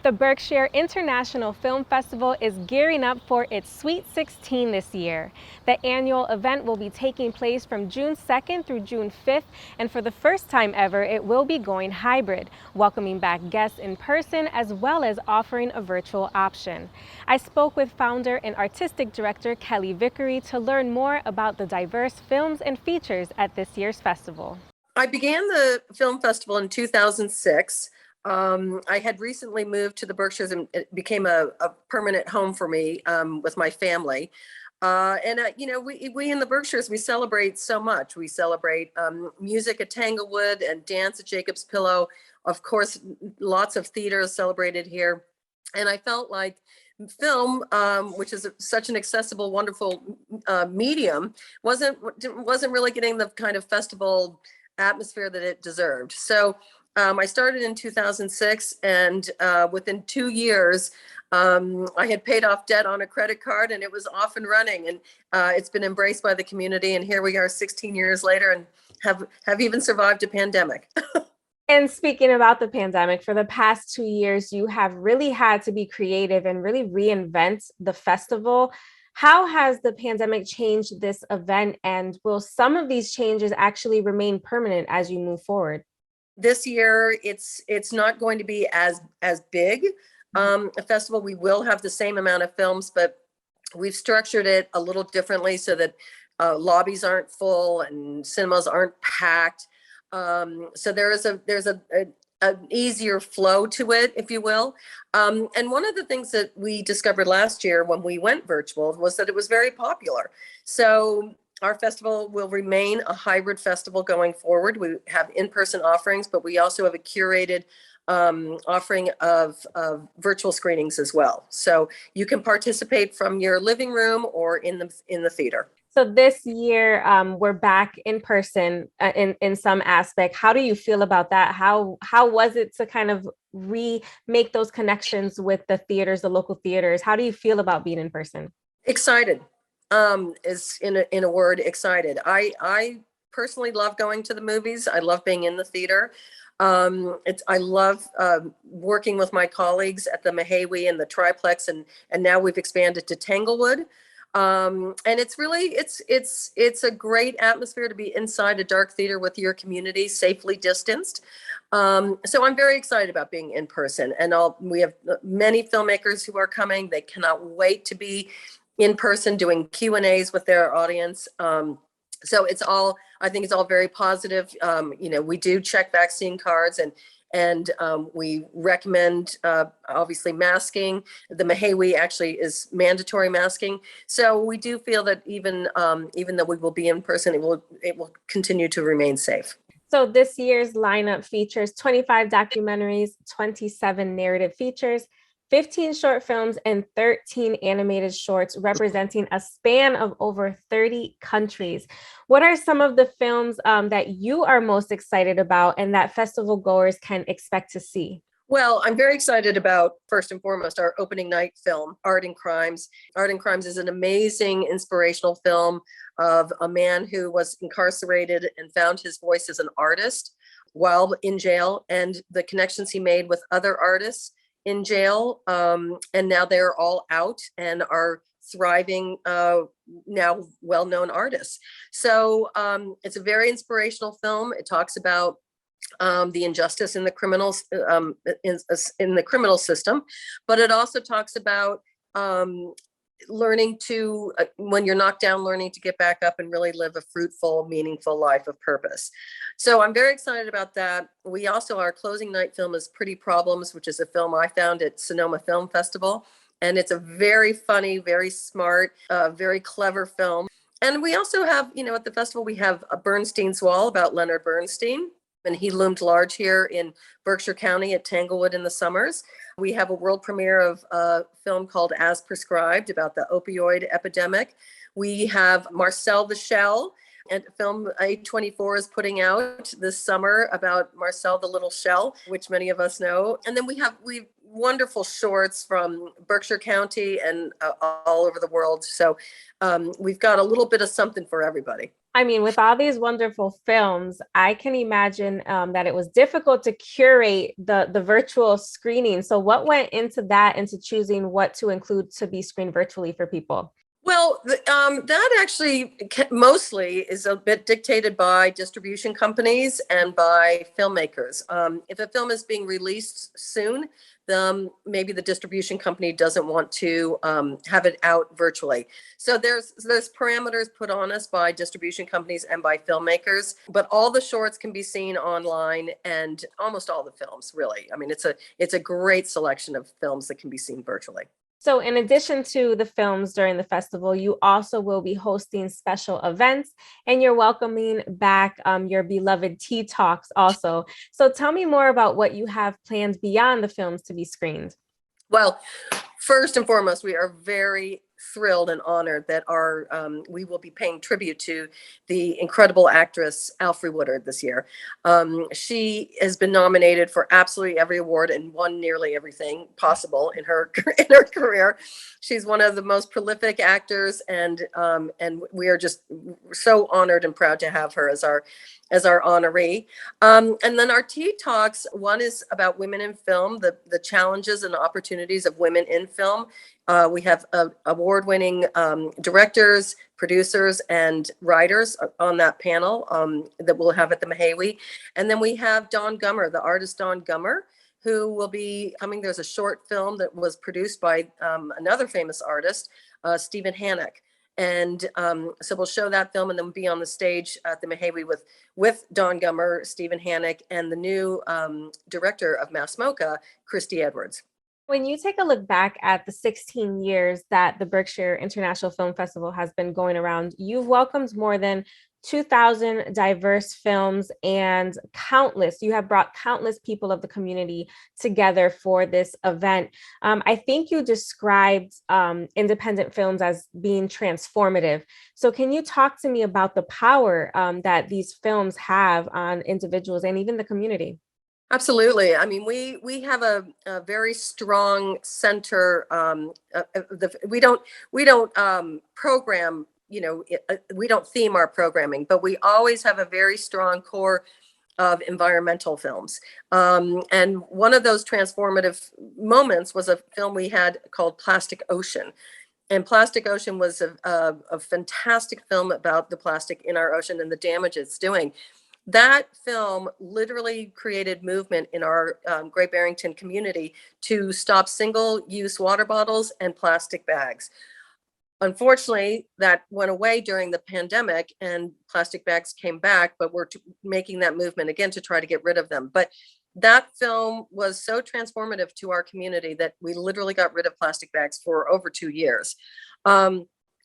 The Berkshire International Film Festival is gearing up for its Sweet 16 this year. The annual event will be taking place from June 2nd through June 5th, and for the first time ever, it will be going hybrid, welcoming back guests in person as well as offering a virtual option. I spoke with founder and artistic director Kelly Vickery to learn more about the diverse films and features at this year's festival. I began the film festival in 2006. I had recently moved to the Berkshires and it became a permanent home for me with my family. We in the Berkshires, we celebrate so much. We celebrate music at Tanglewood and dance at Jacob's Pillow. Of course, lots of theater is celebrated here. And I felt like film, which is such an accessible, wonderful medium, wasn't really getting the kind of festival atmosphere that it deserved. So I started in 2006, and within 2 years, I had paid off debt on a credit card, and it was off and running. And it's been embraced by the community. And here we are, 16 years later, and have even survived a pandemic. And speaking about the pandemic, for the past 2 years, you have really had to be creative and really reinvent the festival. How has the pandemic changed this event, and will some of these changes actually remain permanent as you move forward? This year, it's not going to be as big a festival. We will have the same amount of films, but we've structured it a little differently so that lobbies aren't full and cinemas aren't packed. So there's an easier flow to it, if you will. And one of the things that we discovered last year when we went virtual was that it was very popular. So our festival will remain a hybrid festival going forward. We have in-person offerings, but we also have a curated offering of virtual screenings as well. So you can participate from your living room or in the theater. So this year, we're back in person in some aspect. How do you feel about that? How was it to kind of remake those connections with the theaters, the local theaters? How do you feel about being in person? Excited, is in a word, excited. I personally love going to the movies. I love being in the theater. I love working with my colleagues at the Mahawi and the Triplex, and now we've expanded to Tanglewood. And it's really it's a great atmosphere to be inside a dark theater with your community, safely distanced. So I'm very excited about being in person, and we have many filmmakers who are coming. They cannot wait to be in person doing Q&As with their audience. So I think it's all very positive. We do check vaccine cards, and we recommend obviously masking. The Mahawi actually is mandatory masking. So we do feel that even though we will be in person, it will continue to remain safe. So this year's lineup features 25 documentaries, 27 narrative features, 15 short films, and 13 animated shorts representing a span of over 30 countries. What are some of the films that you are most excited about and that festival goers can expect to see? Well, I'm very excited about, first and foremost, our opening night film, Art and Crimes. Art and Crimes is an amazing inspirational film of a man who was incarcerated and found his voice as an artist while in jail, and the connections he made with other artists in jail. And now they're all out and are thriving, now well-known artists. So it's a very inspirational film. It talks about the injustice in the in the criminal system, but it also talks about learning to, when you're knocked down, learning to get back up and really live a fruitful, meaningful life of purpose. So I'm very excited about that. Our closing night film is Pretty Problems, which is a film I found at Sonoma Film Festival. And it's a very funny, very smart, very clever film. And we also have, at the festival, we have a Bernstein's Wall about Leonard Bernstein. And he loomed large here in Berkshire County at Tanglewood in the summers. We have a world premiere of a film called As Prescribed about the opioid epidemic. We have Marcel the Shell, and film A24 is putting out this summer about Marcel the Little Shell, which many of us know. And then we've wonderful shorts from Berkshire County and all over the world. So we've got a little bit of something for everybody. I mean, with all these wonderful films, I can imagine that it was difficult to curate the virtual screening. So, what went into that, into choosing what to include to be screened virtually for people? Well, that actually mostly is a bit dictated by distribution companies and by filmmakers. If a film is being released soon, maybe the distribution company doesn't want to have it out virtually. So there's parameters put on us by distribution companies and by filmmakers. But all the shorts can be seen online, and almost all the films, really. I mean, it's a great selection of films that can be seen virtually. So, in addition to the films during the festival, you also will be hosting special events and you're welcoming back your beloved Tea Talks also. So, tell me more about what you have planned beyond the films to be screened. Well, first and foremost, we are very thrilled and honored that we will be paying tribute to the incredible actress Alfre Woodard this year. She has been nominated for absolutely every award and won nearly everything possible in her in her career. She's one of the most prolific actors, and we are just so honored and proud to have her as our honoree. And then our Tea Talks, one is about women in film, the challenges and opportunities of women in film. We have award-winning directors, producers, and writers on that panel that we'll have at the Mahawi. And then we have Dawn Gummer, the artist Dawn Gummer, who will be coming. There's a short film that was produced by another famous artist, Stephen Hannock. And so we'll show that film and then be on the stage at the Mahawi with Dawn Gummer, Stephen Hannock, and the new director of Mass MoCA, Christy Edwards. When you take a look back at the 16 years that the Berkshire International Film Festival has been going around, you've welcomed more than 2,000 diverse films and you have brought countless people of the community together for this event. I think you described independent films as being transformative. So, can you talk to me about the power that these films have on individuals and even the community? Absolutely. I mean, we have a very strong center. We don't program. We don't theme our programming, but we always have a very strong core of environmental films. And one of those transformative moments was a film we had called Plastic Ocean. And Plastic Ocean was a fantastic film about the plastic in our ocean and the damage it's doing. That film literally created movement in our Great Barrington community to stop single-use water bottles and plastic bags. Unfortunately, that went away during the pandemic and plastic bags came back, but we're making that movement again to try to get rid of them. But that film was so transformative to our community that we literally got rid of plastic bags for over 2 years.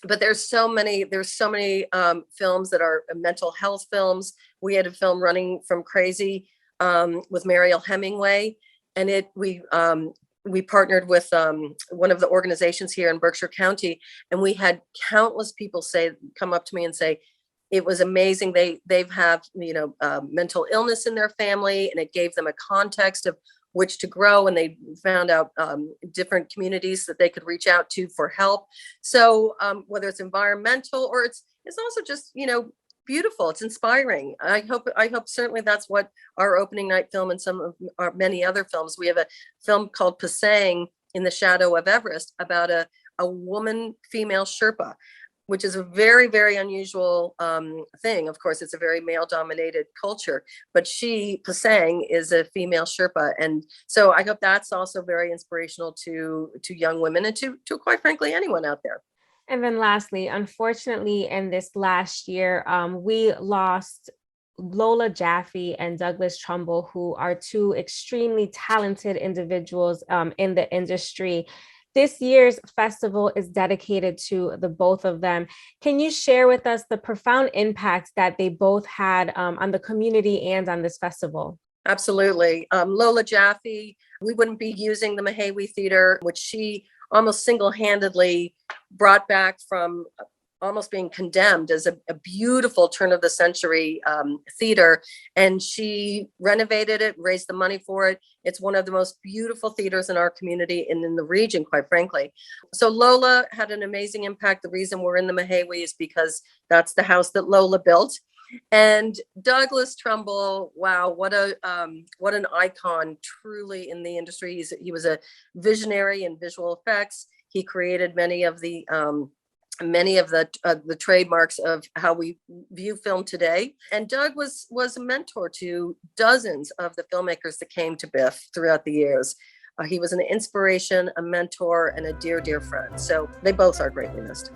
But there's so many films that are mental health films. We had a film, Running from Crazy, with Mariel Hemingway, and we partnered with one of the organizations here in Berkshire County, and we had countless people come up to me and say it was amazing. They've have mental illness in their family, and it gave them a context of which to grow, and they found out different communities that they could reach out to for help. So whether it's environmental or it's also just beautiful, it's inspiring. I hope certainly that's what our opening night film and some of our many other films. We have a film called Pasang in the Shadow of Everest about a woman female Sherpa, which is a very, very unusual thing. Of course, it's a very male-dominated culture, but Pasang, is a female Sherpa, and so I hope that's also very inspirational to young women and to quite frankly anyone out there. And then lastly, unfortunately, in this last year, we lost Lola Jaffe and Douglas Trumbull, who are two extremely talented individuals in the industry. This year's festival is dedicated to the both of them. Can you share with us the profound impact that they both had on the community and on this festival? Absolutely. Lola Jaffe, we wouldn't be using the Mahawi Theater, which she almost single-handedly brought back from almost being condemned as a beautiful turn of the century theater. And she renovated it, raised the money for it. It's one of the most beautiful theaters in our community and in the region, quite frankly. So Lola had an amazing impact. The reason we're in the Mahawi is because that's the house that Lola built. And Douglas Trumbull, wow, what an icon truly in the industry. He was a visionary in visual effects. He created many of the trademarks of how we view film today. And Doug was a mentor to dozens of the filmmakers that came to BIFF throughout the years. He was an inspiration, a mentor, and a dear, dear friend. So they both are greatly missed.